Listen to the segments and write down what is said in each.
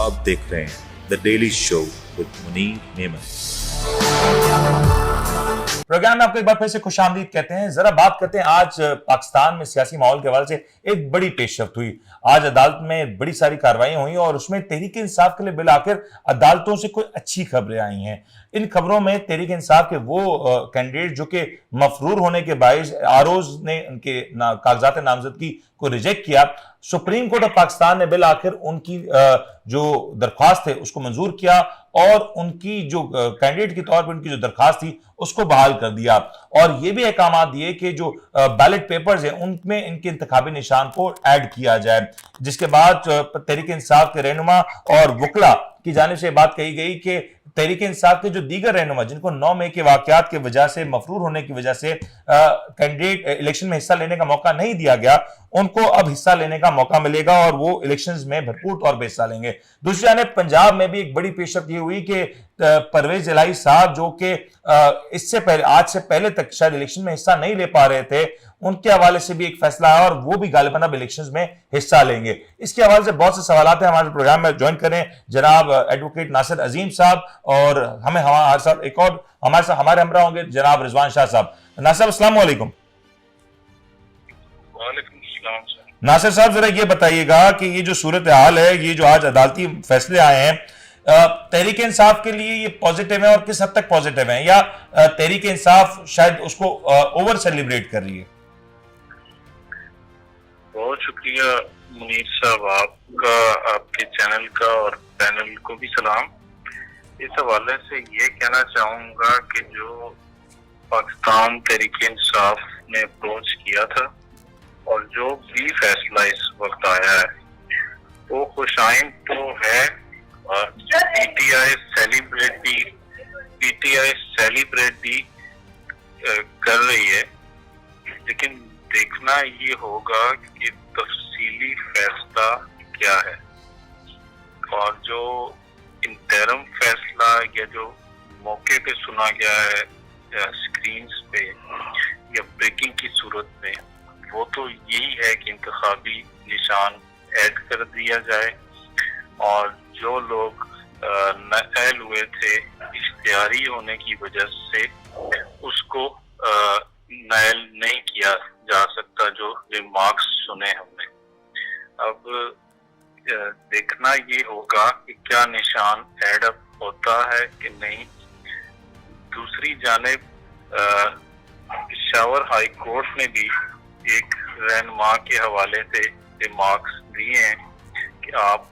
आप देख रहे हैं the daily show with Munir नेमत। प्रोग्राम में आपको एक बार फिर से खुशामदीद कहते हैं। जरा बात करते हैं आज पाकिस्तान में सियासी माहौल के हवाले से एक बड़ी पेशरफ्त हुई। आज अदालत में बड़ी सारी कार्रवाई हुई और उसमें तहरीक इंसाफ के लिए बिल आखिर अदालतों से कोई अच्छी खबरें आई हैं। इन खबरों में तहरीक इंसाफ के वो कैंडिडेट जो कि मफरूर होने के बायस आरोज ने उनके कागजात नामजदगी को रिजेक्ट किया, सुप्रीम कोर्ट ऑफ पाकिस्तान ने बिल आखिर उनकी जो दरख्वास्त है उसको मंजूर किया और उनकी जो कैंडिडेट के तौर पर उनकी जो दरख्वास्त थी उसको बहाल कर दिया और ये भी अहकाम दिए कि जो बैलेट पेपर्स हैं उनमें इनके इंतखाबी निशान को ऐड किया जाए, जिसके बाद तहरीक इंसाफ के रहनुमा और वकला की जानिब से बात कही गई कि तहरीक इंसाफ के जो दीगर रहनुमा जिनको 9 मई के वाकयात की वजह से मफरूर होने की वजह से कैंडिडेट इलेक्शन में हिस्सा लेने का मौका नहीं दिया गया, उनको अब हिस्सा लेने का मौका मिलेगा और वो इलेक्शंस में भरपूर तौर पर हिस्सा लेंगे। दूसरी जानिब पंजाब में भी एक बड़ी पेशरफ्त ये हुई कि परवेज इलाही साहब जो कि इससे पहले आज से पहले तक शायद इलेक्शन में हिस्सा नहीं ले पा रहे थे, उनके हवाले से भी एक फैसला है और वो भी गालिबन अब इलेक्शंस में हिस्सा लेंगे। इसके हवाले से बहुत से सवाल हैं। हमारे प्रोग्राम में ज्वाइन करें जनाब एडवोकेट नासिर अजीम साहब और हमें हमारे साथ एक और हमारे हमरा होंगे जनाब रिजवान शाह साहब। नासिर अस्सलाम वालेकुम। नासिर साहब जरा ये बताइएगा कि ये जो सूरत हाल है, ये जो आज अदालती फैसले आए हैं, तहरीक इंसाफ के लिए ये पॉजिटिव है और किस हद तक पॉजिटिव है, या तहरीक इंसाफ शायद उसको ओवर सेलिब्रेट कर रही है? बहुत शुक्रिया मुनीर साहब आपका, आपके चैनल का और पैनल को भी सलाम। इस हवाले से ये कहना चाहूंगा कि जो पाकिस्तान तहरीक इंसाफ ने अप्रोच किया था और जो भी फैसला इस वक्त आया है वो खुशाइन तो है और पीटीआई सेलिब्रेट भी कर रही है, लेकिन देखना ये होगा कि तफसीली फैसला क्या है और जो इंटरम फैसला या जो मौके पे सुना गया है या स्क्रीन्स पे या ब्रेकिंग की सूरत में, वो तो यही है कि इंतखाबी निशान ऐड कर दिया जाए और जो लोग नाअहल हुए थे इख्तियारी होने की वजह से उसको नाअहल नहीं किया जा सकता, जो रिमार्क्स सुने हमने। अब देखना ये होगा कि क्या निशान ऐड अप होता है कि नहीं। दूसरी जानिब पेशावर हाई कोर्ट ने भी एक रहनुमा के हवाले से रिमार्क्स दिए हैं कि आप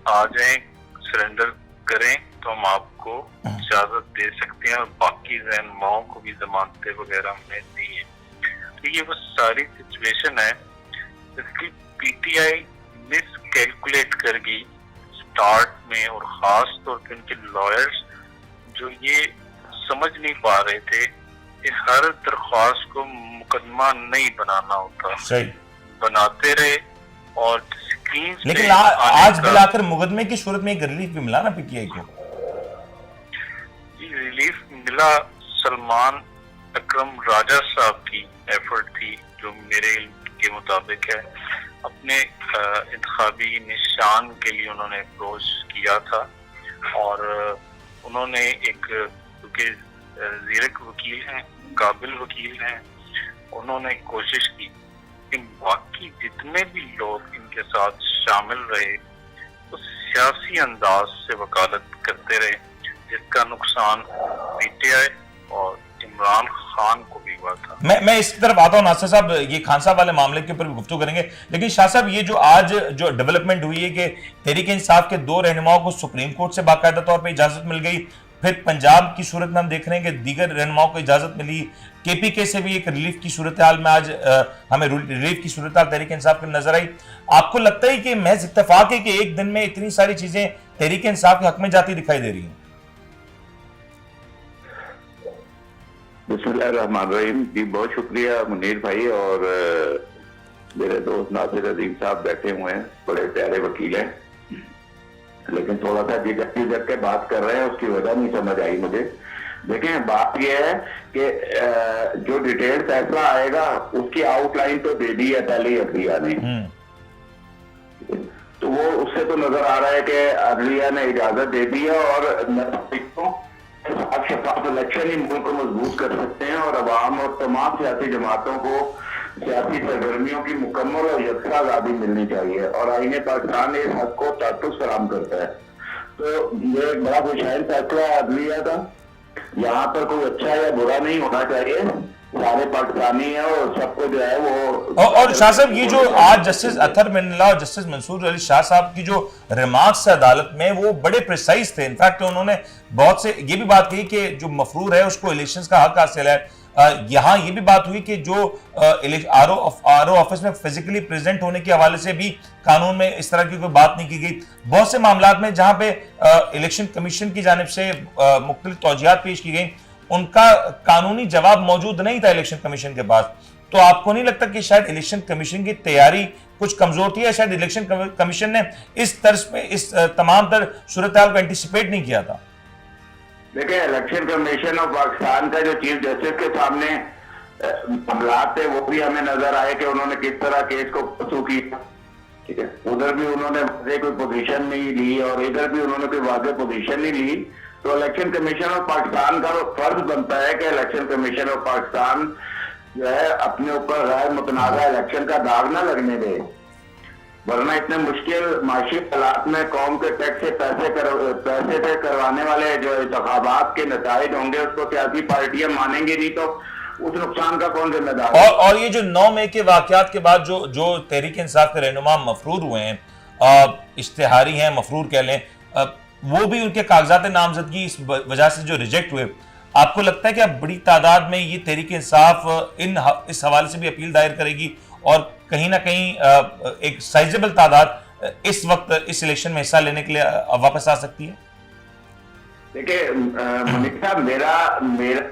आ जाएं, सरेंडर करें तो हम आपको इजाजत दे सकते हैं और बाकी रहनुमाओं को भी जमानतें वगैरह हमने दी है। तो ये वो सारी सिचुएशन है जिसकी पीटीआई मिस कैलकुलेट कर गई स्टार्ट में, और खास तौर पर उनके लॉयर्स जो ये समझ नहीं पा रहे थे कि हर दरख्वास्त को मुकदमा नहीं बनाना होता, सही बनाते रहे और स्क्रीन। लेकिन आज बिलाकर मुकदमे की सूरत में एक रिलीफ भी मिला ना पीटीआई को। रिलीफ मिला, सलमान अकरम राजा साहब की एफर्ट थी जो मेरे के मुताबिक है, अपने इंतखाबी निशान के लिए उन्होंने अप्रोच किया था और उन्होंने एक, क्योंकि ज़ीरक वकील हैं, काबिल वकील हैं, उन्होंने कोशिश की कि बाकी जितने भी लोग इनके साथ शामिल रहे वो सियासी अंदाज से वकालत करते रहे, जिसका नुकसान पीटीआई और इमरान खान को भी हुआ था। मैं इस तरफ आता हूँ नासिर साहब, ये खान साहब वाले मामले के ऊपर भी गुफ्तगू करेंगे, लेकिन शाह साहब ये जो आज जो डेवलपमेंट हुई है कि तहरीक इंसाफ के 2 रहनुमाओं को सुप्रीम कोर्ट से बाकायदा तौर पर इजाजत मिल गई, फिर पंजाब की सूरत में हम देख रहे हैं कि दीगर रहनुमाओं को इजाजत मिली, केपीके से भी एक रिलीफ की सूरत हाल में आज हमें रिलीफ की सूरत हाल तहरीक इंसाफ की नजर आई। आपको लगता है कि महज इत्तेफाक है कि एक दिन में इतनी सारी चीजें तहरीक इंसाफ के हक में जाती दिखाई दे रही हैं? बिस्मिल्लाहिर्रहमानिर्रहीम जी, बहुत शुक्रिया मुनीर भाई, और मेरे दोस्त नासिर अजीम साहब बैठे हुए हैं, बड़े प्यारे वकील हैं, लेकिन थोड़ा सा झिझक के बात कर रहे हैं, उसकी वजह नहीं समझ आई मुझे। देखें, बात यह है कि जो डिटेल फैसला आएगा उसकी आउटलाइन तो दे दी है पहले ही अदलिया ने, तो वो उससे से तो नजर आ रहा है कि अदलिया ने इजाजत दे दी है और शफाफ इलेक्शन ही मुल्क को मजबूत कर सकते हैं और अवाम और तमाम सियासी जमातों को सियासी सरगर्मियों की मुकम्मल और यकसा आज़ादी मिलनी चाहिए और आईने पाकिस्तान इस हक को तहफ़्फ़ुज़ फराहम करता है। तो ये एक बड़ा खुशहाल फैसला है अदलिया का। यहाँ पर कोई अच्छा या बुरा नहीं होना चाहिए, सारे पाकिस्तानी है और सबको जो है वो और शाह साहब, ये जो आज जस्टिस अतहर मिन्नल्लाह और जस्टिस मंसूर अली शाह साहब की जो रिमार्क्स है अदालत में, वो बड़े प्रिसाइज थे। इनफैक्ट उन्होंने बहुत से ये भी बात कही कि जो मफरूर है उसको इलेक्शंस का हक हासिल है। यहाँ ये भी बात हुई कि जो आरओ ऑफिस में फिजिकली प्रेजेंट होने के हवाले से भी कानून में इस तरह की कोई बात नहीं की गई। बहुत से मामलात में जहां पे इलेक्शन कमीशन की जानिब से मुख्तलिफ तौजियात पेश की गई, उनका कानूनी जवाब मौजूद नहीं था इलेक्शन कमीशन के पास। तो आपको नहीं लगता कि शायद इलेक्शन कमीशन की तैयारी कुछ कमजोर थी या शायद इलेक्शन कमीशन ने इस तर्ज पे इस तमाम तर सूरत हाल को एंटिसिपेट नहीं किया था? देखिए, इलेक्शन कमीशन ऑफ पाकिस्तान का जो चीफ जस्टिस के सामने मामला थे वो भी हमें नजर आए कि उन्होंने किस तरह केस को परसू किया। ठीक है, उधर भी उन्होंने वाज़ेह कोई पोजीशन नहीं ली और इधर भी उन्होंने कोई वाज़ेह पोजीशन नहीं ली। तो इलेक्शन कमीशन ऑफ पाकिस्तान का वो फर्ज बनता है कि इलेक्शन कमीशन ऑफ पाकिस्तान जो है अपने ऊपर गैर मुतनाज़ा इलेक्शन का दाग ना लगने दे, वरना इतने मुश्किल माशी हालात में कौम के टैक्स से पैसे से करवाने वाले जो इंतखाबात के नताइज होंगे उसको सियासी पार्टियां मानेंगी नहीं, तो उस नुकसान का कौन जिम्मेदार है? और ये जो 9 मई के वाकयात के बाद जो तहरीक इंसाफ के रहनुमा मफरूर हुए हैं, इश्तिहारी हैं मफरूर कह लें, वो भी उनके कागजात नामजदगी इस वजह से जो रिजेक्ट हुए, आपको लगता है कि अब बड़ी तादाद में ये तहरीक इंसाफ इस हवाले से भी अपील दायर करेगी और कहीं ना कहीं एक साइजेबल तादाद इस वक्त इस इलेक्शन में हिस्सा लेने के लिए वापस आ सकती है? देखिए मुनीर साहब, मेरा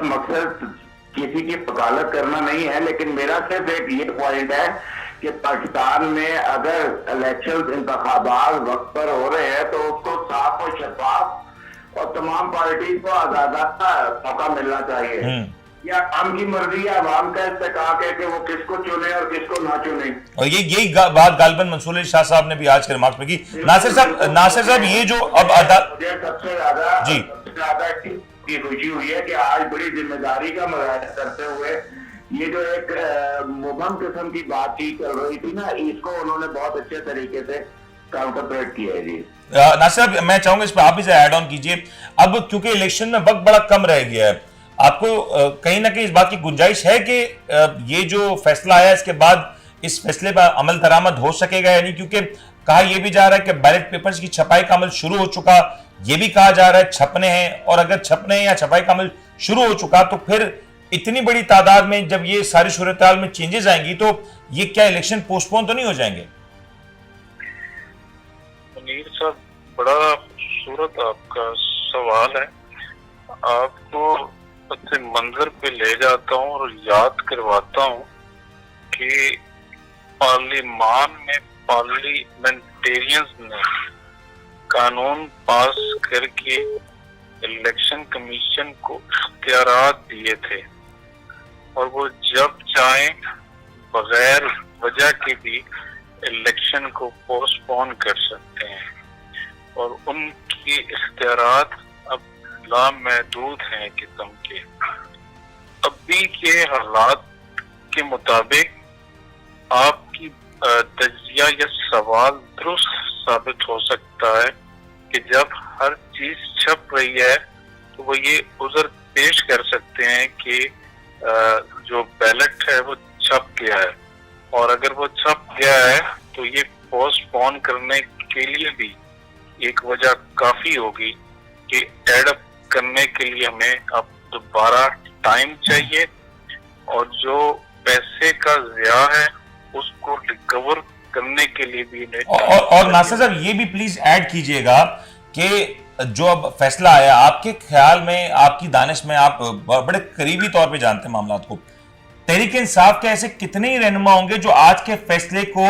मकसद किसी की वकालत करना नहीं है, लेकिन मेरा सिर्फ एक ये पॉइंट है कि पाकिस्तान में अगर इलेक्शन इंतखाबात वक्त पर हो रहे हैं तो उसको साफ और शफाफ और तमाम पार्टी को आजादाना मौका मिलना चाहिए। या आम की मर्जी या आवाम का इस्तेकाक है कि वो किसको चुने और किसको ना चुने। और यही बात गालिबन मंसूर अली शाह साहब ने भी आज के रिमार्क्स में की। नासिर साहब ये जो अब मुझे सबसे ज्यादा की खुशी हुई है कि आज बड़ी जिम्मेदारी का मुजाहिरा करते हुए ये जो एक मुबहम किस्म की बातचीत चल रही थी ना, इसको उन्होंने बहुत अच्छे तरीके से काउंटरप्रेट किया है। जी नासिर साहब, मैं चाहूंगा इस पर आप इसे ऐड ऑन कीजिए। अब क्योंकि इलेक्शन में वक्त बड़ा कम रह गया है, आपको कहीं ना कहीं इस बात की गुंजाइश है कि ये जो फैसला आया इसके बाद इस फैसले पर अमल दरामद हो सकेगा या नहीं? क्योंकि कहा यह भी जा रहा है कि बैलेट पेपर्स की छपाई का अमल शुरू हो चुका, यह भी कहा जा रहा है छपने हैं, और अगर छपने या छपाई का अमल शुरू हो चुका तो फिर इतनी बड़ी तादाद में जब ये सारी सूरत हाल में चेंजेस आएंगी तो ये क्या इलेक्शन पोस्टपोन तो नहीं हो जाएंगे? मुनीर साहब, बड़ा खूबसूरत आपका सवाल है। आपको अपने मंजर पे ले जाता हूँ और याद करवाता हूँ कि पार्लियामान में पार्लियामेंटेरियंस ने कानून पास करके इलेक्शन कमीशन को इख्तियारात दिए थे और वो जब चाहें बगैर वजह के भी इलेक्शन को पोस्टपोन कर सकते हैं और उनकी इख्तियारात अब लामहदूद हैं किस्म के। अभी के हालात के मुताबिक आपकी तजिया या सवाल दुरुस्त साबित हो सकता है कि जब हर चीज छप रही है तो वो ये उज़र पेश कर सकते हैं कि जो बैलेट है वो छप गया है, और अगर वो छप गया है तो ये पोस्टपोन करने के लिए भी एक वजह काफी होगी कि एडअप करने के लिए हमें अब दोबारा टाइम चाहिए और जो पैसे का ज़िया है उसको रिकवर करने के लिए भी और नासिर साहब ये भी प्लीज ऐड कीजिएगा कि जो अब फैसला आया, आपके ख्याल में, आपकी दानिश में, आप बड़े करीबी तौर पे जानते हैं मामलात को, तहरीक इंसाफ के ऐसे कितने ही रहनुमा होंगे जो आज के फैसले को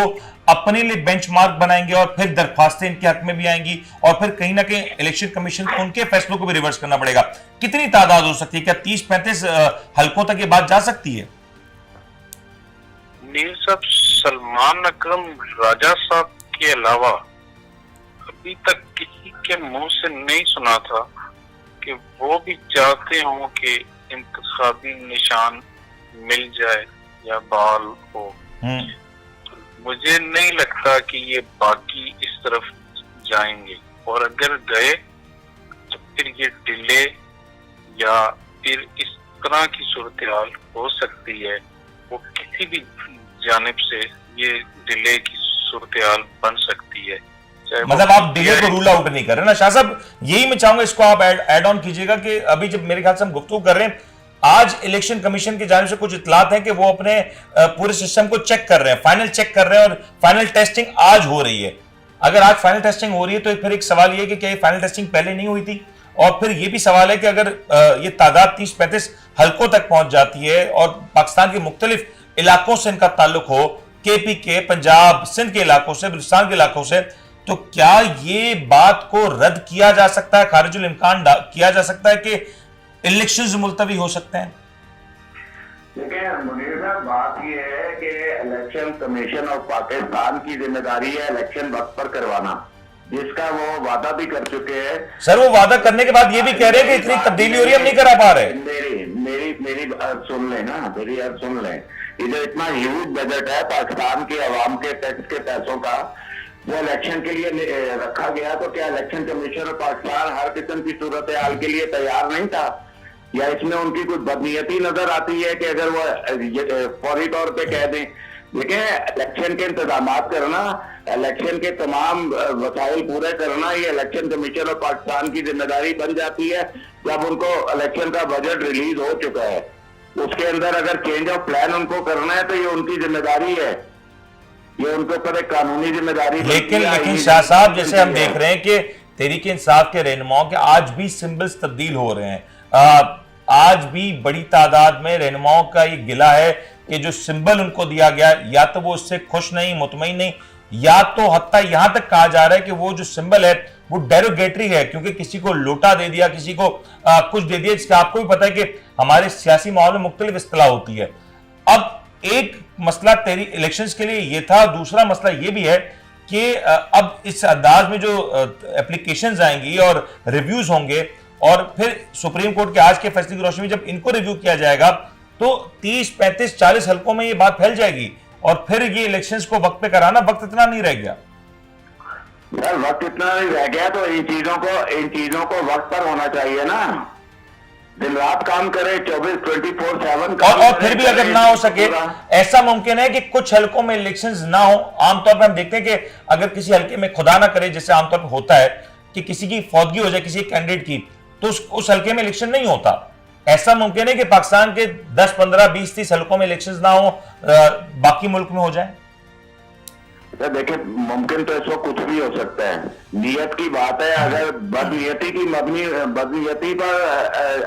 अपने लिए बेंचमार्क बनाएंगे और फिर दरख्वास्तें इनके हक में भी आएंगी और फिर कहीं ना कहीं इलेक्शन कमीशन को उनके फैसलों को भी रिवर्स करना पड़ेगा? कितनी तादाद हो सकती है? क्या 30-35 हलकों तक ये बात जा सकती है? नील साहब, सलमान अकरम राजा साहब के अलावा अभी तक किसी के मुंह से नहीं सुना था कि वो भी चाहते हों कि इंतखाबी निशान मिल जाए या बहाल हो। मुझे नहीं लगता कि ये बाकी इस तरफ जाएंगे, और अगर गए तो फिर ये डिले या फिर इस तरह की सूरत हाल हो सकती है, वो किसी भी जानिब से ये डिले की सूरत हाल बन सकती है। मतलब आप डिले को रूल आउट नहीं कर रहे ना शाह साहब, यही मैं चाहूंगा, इसको आप ऐड ऑन कीजिएगा कि अभी जब मेरे ख्याल से हम गुफ्तगू कर रहे हैं, आज इलेक्शन कमीशन की जानिब से कुछ इतलात हैं कि वो अपने पूरे सिस्टम को चेक कर रहे हैं, फाइनल चेक कर रहे हैं, और फाइनल टेस्टिंग आज हो रही है। अगर आज फाइनल टेस्टिंग हो रही है तो फिर एक सवाल ये कि क्या ये फाइनल टेस्टिंग पहले नहीं हुई थी, और फिर ये भी सवाल है कि अगर ये तादाद 30-35 हल्कों तक पहुंच जाती है और पाकिस्तान के मुख्तलिफ इलाकों से इनका ताल्लुक हो, केपी के, पंजाब, सिंध के इलाकों से, बलूचिस्तान के इलाकों से, तो क्या ये बात को रद्द किया जा सकता है, खारिजुल इम्कान किया जा सकता है कि इलेक्शंस मुलतवी हो सकते हैं? देखिए मुनीर साहब, बात यह है कि इलेक्शन कमीशन और पाकिस्तान की जिम्मेदारी है इलेक्शन वक्त पर करवाना, जिसका वो वादा भी कर चुके हैं। सर वो वादा करने के बाद ये भी कह रहे हैं कि इतनी तब्दीली हो रही है, हम नहीं करा पा रहे। मेरी बात सुन लें ना, मेरी बात सुन लें। इधर इतना ह्यूज बजट है पाकिस्तान के अवाम के टैक्स के पैसों का, वो इलेक्शन के लिए रखा गया, तो क्या इलेक्शन कमीशन और पाकिस्तान हर किस्म की सूरत हाल के लिए तैयार नहीं था, या इसमें उनकी कुछ बदनीयती नजर आती है कि अगर वो फौरी तौर पे कह दें? देखिए, इलेक्शन के इंतजाम करना, इलेक्शन के तमाम वसाइल पूरे करना, ये इलेक्शन कमीशन और पाकिस्तान की जिम्मेदारी बन जाती है जब उनको इलेक्शन का बजट रिलीज हो चुका है। उसके अंदर अगर चेंज ऑफ प्लान उनको करना है तो ये उनकी जिम्मेदारी है, ये उनके ऊपर एक कानूनी जिम्मेदारी। लेकिन शाह साहब, जैसे हम देख रहे हैं कि तहरीक इंसाफ के रहनुमाओं के आज भी सिंबल्स तब्दील हो रहे हैं, आज भी बड़ी तादाद में रहनुमाओं का ये गिला है कि जो सिंबल उनको दिया गया, या तो वो उससे खुश नहीं, मुतमईन नहीं, या तो हत्ता यहां तक कहा जा रहा है कि वो जो सिंबल है वो डेरोगेटरी है, क्योंकि किसी को लोटा दे दिया, किसी को कुछ दे दिया, जिसका आपको भी पता है कि हमारे सियासी माहौल में मुख्तलिफ इस्तिलाह होती है। अब एक मसला तेरी इलेक्शंस के लिए ये था, दूसरा मसला ये भी है कि अब इस अंदाज में जो एप्लीकेशंस आएंगी और रिव्यूज होंगे, और फिर सुप्रीम कोर्ट के आज के फैसले की रोशनी में जब इनको रिव्यू किया जाएगा तो 30, 35, 40 हल्कों में ये बात फैल जाएगी, और फिर ये इलेक्शंस को वक्त पे कराना, वक्त इतना नहीं रह गया सर, वक्त इतना नहीं रह गया तो इन चीजों को वक्त पर होना चाहिए ना। दिन रात काम करे, 24/7 और फिर भी अगर ना हो सके, ऐसा मुमकिन है कि कुछ हल्कों में इलेक्शंस ना हो। आमतौर पर हम देखते हैं कि अगर किसी हल्के में खुदा ना करे, जैसे आमतौर पर होता है कि किसी की फौतगी हो जाए किसी कैंडिडेट की, तो उस हल्के में इलेक्शन नहीं होता। ऐसा मुमकिन है कि पाकिस्तान के 10, 15, 20, 30 हल्कों में इलेक्शंस ना हो, बाकी मुल्क में हो जाए। देखिए, मुमकिन तो इसको कुछ भी हो सकता है, नियत की बात है। अगर बदनीयती पर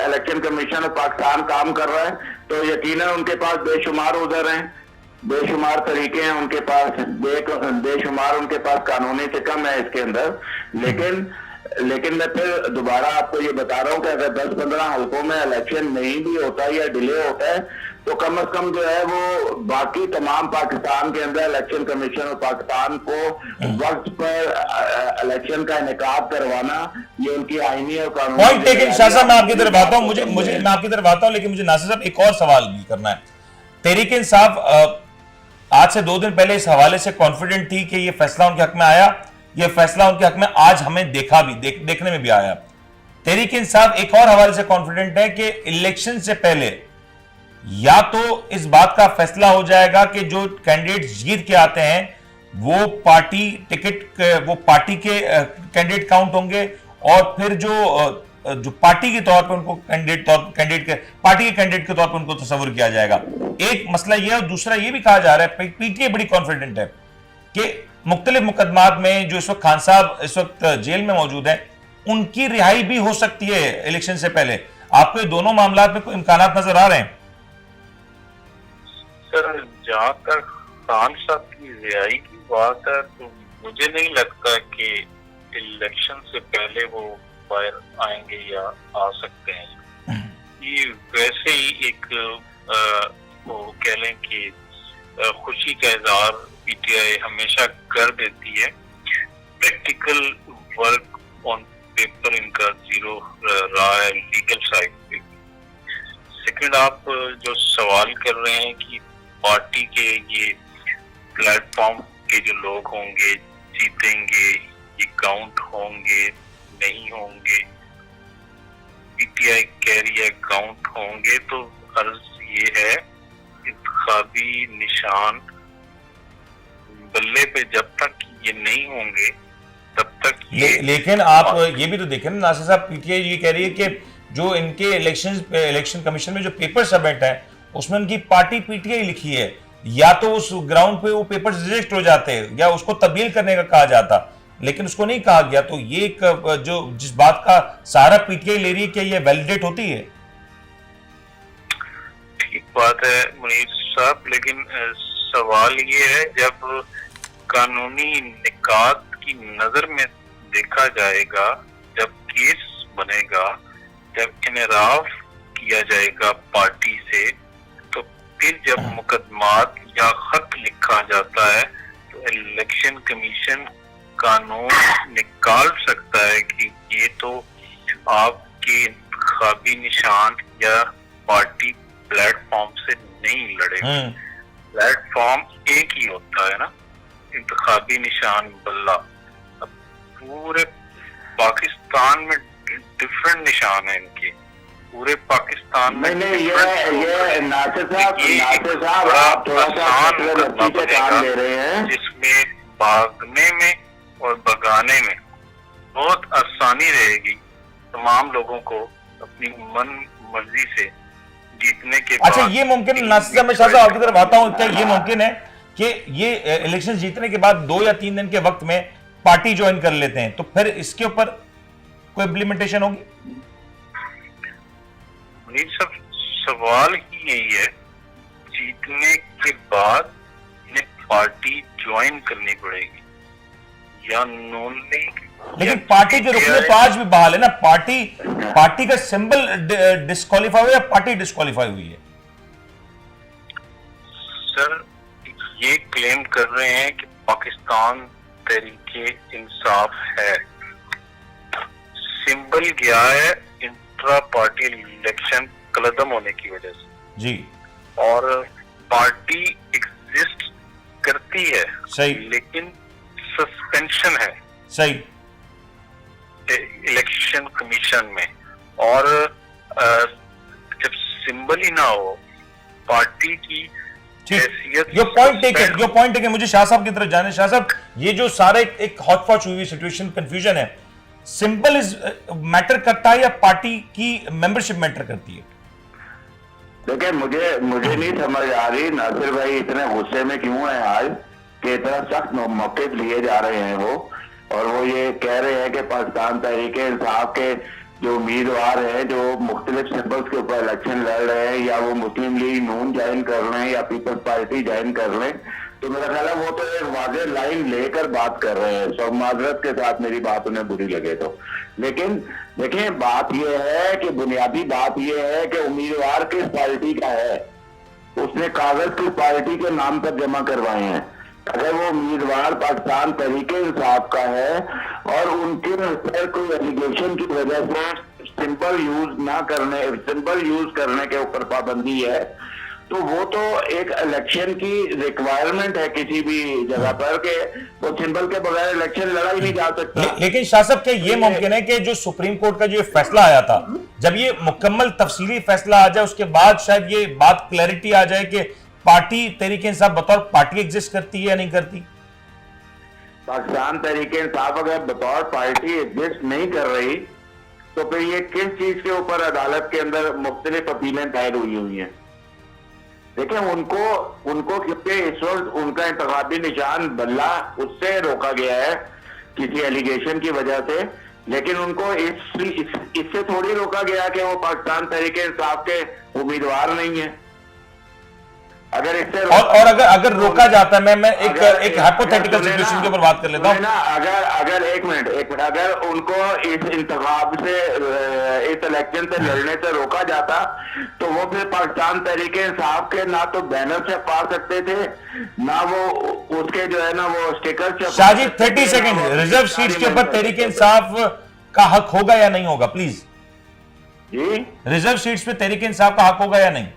इलेक्शन कमीशन और पाकिस्तान काम कर रहा है तो यकीनन उनके पास बेशुमार उधर हैं, बेशुमार तरीके हैं उनके पास, बेशुमार उनके पास कानूनी सिकम है इसके अंदर। लेकिन मैं फिर दोबारा आपको ये बता रहा हूँ कि अगर 10-15 हल्कों में इलेक्शन नहीं भी होता या डिले होता है तो कम से कम जो है वो बाकी तमाम पाकिस्तान के अंदर इलेक्शन कमीशन और पाकिस्तान को वक्त पर इलेक्शन का इनेकाद करवाना, ये उनकी आईनी और कानूनी पॉइंट टेकन। शाह साहब, मैं आपकी तरफ आता हूँ, मैं आपकी तरफ आता हूँ, लेकिन मुझे नासिर साहब एक और सवाल भी करना है। तहरीक इंसाफ आज से 2 दिन पहले इस हवाले से कॉन्फिडेंट थी कि ये फैसला उनके हक में आया, ये फैसला उनके हक में आज हमें देखने में भी आया। तहरीक इंसाफ एक और हवाले से कॉन्फिडेंट है कि इलेक्शन से पहले या तो इस बात का फैसला हो जाएगा कि जो कैंडिडेट जीत के आते हैं वो पार्टी के कैंडिडेट काउंट होंगे, और फिर जो पार्टी के तौर पर उनको पार्टी के कैंडिडेट के तौर पर उनको तस्वुर किया जाएगा। एक मसला यह है, और दूसरा यह भी कहा जा रहा है, पीटीआई बड़ी कॉन्फिडेंट है कि मुख्तलिफ मुकदमात में जो इस वक्त खान साहब इस वक्त जेल में मौजूद हैं, उनकी रिहाई भी हो सकती है इलेक्शन से पहले। आपको ये दोनों मामलात में कोई इम्कानात नजर आ रहे हैं? सर, जहाँ तक खान साहब की रिहाई की बात है तो मुझे नहीं लगता कि इलेक्शन से पहले वो बाहर आएंगे या आ सकते हैं। ये वैसे ही एक वो कह लें कि खुशी का इजहार पीटीआई हमेशा कर देती है। प्रैक्टिकल वर्क ऑन पेपर इनका जीरो रहा है लीगल साइड पे। सेकंड, आप जो सवाल कर रहे हैं कि पार्टी के ये प्लेटफॉर्म के जो लोग होंगे जीतेंगे, ये काउंट होंगे नहीं होंगे, पीटीआई कह रही है काउंट होंगे, तो अर्ज ये है इंतखाबी निशान बल्ले पे जब तक ये नहीं होंगे तब तक लेकिन आप ये भी तो देखें ना नासिर साहब, पीटीआई ये कह रही है कि जो इनके इलेक्शन कमीशन में जो पेपर सबमिट है उसमें उनकी पार्टी पीटीआई लिखी है, या तो उस ग्राउंड पे वो पेपर्स रिजेक्ट हो जाते हैं या उसको तब्दील करने का कहा जाता, लेकिन उसको नहीं कहा गया। तो ये जो जिस बात का सहारा पीटीआई ले रही है, क्या ये वैलिडेट होती है? ठीक बात है मुनीर साहब, लेकिन सवाल ये है जब कानूनी निकात की नजर में देखा जाएगा, जब केस बनेगा, जब इनराफ किया जाएगा पार्टी से, तो फिर जब मुकदमात या खत लिखा जाता है तो इलेक्शन कमीशन कानून निकाल सकता है कि ये तो आपके इंतखाबी निशान या पार्टी प्लेटफॉर्म से नहीं लड़ेगा। प्लेटफॉर्म एक ही होता है ना, इंतखाबी निशान बल्ला। अब पूरे पाकिस्तान में डिफरेंट निशान है इनके, पूरे पाकिस्तान में। नहीं, ये नासिर साहब आप थोड़ा सा से काम ले रहे हैं, जिसमें भागने में और भगाने में बहुत आसानी रहेगी तमाम लोगों को अपनी मन मर्जी से जीतने के। अच्छा, ये मुमकिन है नासिर साहब, मैं शाह साहब आपकी तरफ आता हूं, क्या ये मुमकिन है कि ये इलेक्शन जीतने के बाद 2 या 3 दिन के वक्त में पार्टी ज्वाइन कर लेते हैं, तो फिर इसके ऊपर कोई इम्प्लीमेंटेशन होगी? सब सवाल ही यही है, जीतने के बाद इन्हें पार्टी ज्वाइन करनी पड़ेगी या नॉन लीग। लेकिन पार्टी के रुकने तो आज भी बहाल है ना, पार्टी का सिंबल डिस्क्वालीफाई हुआ या पार्टी डिस्क्वालीफाई हुई है? सर, ये क्लेम कर रहे हैं कि पाकिस्तान तहरीके इंसाफ है, सिंबल गया है इंट्रा पार्टी इलेक्शन कलदम होने की वजह से जी, और पार्टी एग्जिस्ट करती है सही, लेकिन सस्पेंशन है सही इलेक्शन कमीशन में। और जब सिंबल ही ना हो पार्टी की हैसियत, यो पॉइंट टेकन। मुझे शाह साहब की तरफ जाने। शाह साहब, ये जो सारा एक हॉचपॉच हुई सिचुएशन, कंफ्यूजन है, सिंबल इज मैटर करता है या पार्टी की मेंबरशिप मैटर करती है? देखिए, मुझे नहीं समझ आ रही नासिर भाई इतने गुस्से में क्यों है आज कि इतना सख्त मौके लिए जा रहे हैं वो, और वो ये कह रहे हैं कि पाकिस्तान तहरीक इंसाफ के जो उम्मीदवार हैं जो मुख्तलिफ सिंबल्स के ऊपर इलेक्शन लड़ रहे हैं, या वो मुस्लिम लीग नून ज्वाइन कर रहे हैं या पीपल्स पार्टी ज्वाइन कर रहे हैं, तो मेरा ख्याल है वो तो एक वाज़ेह लाइन लेकर बात कर रहे हैं। सब माजरत के साथ मेरी बात उन्हें बुरी लगे तो, लेकिन देखिए बात यह है कि बुनियादी बात यह है कि उम्मीदवार किस पार्टी का है, उसने कागज किस पार्टी के नाम पर जमा करवाए हैं। अगर वो उम्मीदवार पाकिस्तान तहरीके इंसाफ का है और उनके पर कोई एलिगेशन की वजह से सिंबल यूज करने के ऊपर पाबंदी है, तो वो तो एक इलेक्शन की रिक्वायरमेंट है किसी भी जगह पर कि वो सिंबल के बगैर इलेक्शन लड़ा ही नहीं जा सकता। लेकिन शाह साहब, क्या ये मुमकिन है कि जो सुप्रीम कोर्ट का जो फैसला आया था, जब ये मुकम्मल तफसीली फैसला आ जाए उसके बाद शायद ये बात क्लैरिटी आ जाए कि पार्टी तहरीके इंसाफ बतौर पार्टी एग्जिस्ट करती है या नहीं करती? पाकिस्तान तहरीके इंसाफ अगर बतौर पार्टी एग्जिस्ट नहीं कर रही तो फिर ये किस चीज के ऊपर अदालत के अंदर मुख्तलिफ अपीलें दायर हुई हैं? देखिए, उनको क्योंकि इस वक्त उनका इंतखाबी निशान बल्ला उससे रोका गया है किसी एलिगेशन की वजह से, लेकिन उनको इससे थोड़ी रोका गया कि वो पाकिस्तान तहरीके इंसाफ के उम्मीदवार नहीं है। अगर इससे और अगर रोका जाता है, मैं एक अगर हाइपोथेटिकल सुने सिचुएशन ना, के ऊपर बात कर लेता हूं। सुने ना, अगर एक मिनट, अगर उनको इस इंतखाब से, इस इलेक्शन से लड़ने से रोका जाता, तो वो फिर पाकिस्तान तहरीक इंसाफ के ना तो बैनर छपवा सकते थे, ना वो उसके जो है ना वो स्टिकर शाहजी 30 सेकंड, रिजर्व सीट्स के ऊपर तहरीक इंसाफ का हक होगा या नहीं होगा, प्लीज? जी, रिजर्व सीट्स पे तहरीक इंसाफ का हक होगा या नहीं?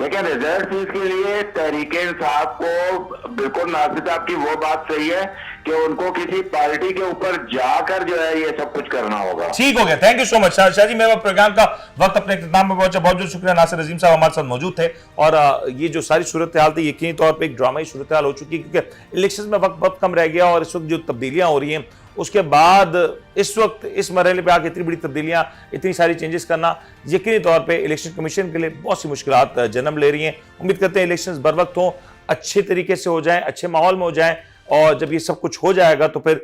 देखिए, रिजर्व सीट के लिए तहरीक इंसाफ को बिल्कुल नासिर साहब की वो बात सही है कि उनको किसी पार्टी के ऊपर जाकर जो है ये सब कुछ करना होगा। ठीक हो गया, thank you so much Shah ji. मेरा प्रोग्राम का वक्त अपने इख्तिताम में पहुंचा। बहुत बहुत शुक्रिया, नासिर अजीम साहब हमारे साथ मौजूद थे। और ये जो सारी सूरत हाल थी, यकीनी तौर पर एक ड्रामाई सूरत हाल हो चुकी है, क्योंकि इलेक्शन में वक्त बहुत कम रह गया और इस वक्त जो तब्दीलियां हो रही हैं, उसके बाद इस वक्त इस मरहले पे आके इतनी बड़ी तब्दीलियां, इतनी सारी चेंजेस करना यकीनी तौर पे इलेक्शन कमीशन के लिए बहुत सी मुश्किलात जन्म ले रही हैं। उम्मीद करते हैं इलेक्शंस बर वक्त हो, अच्छे तरीके से हो जाएं, अच्छे माहौल में हो जाएं, और जब ये सब कुछ हो जाएगा तो फिर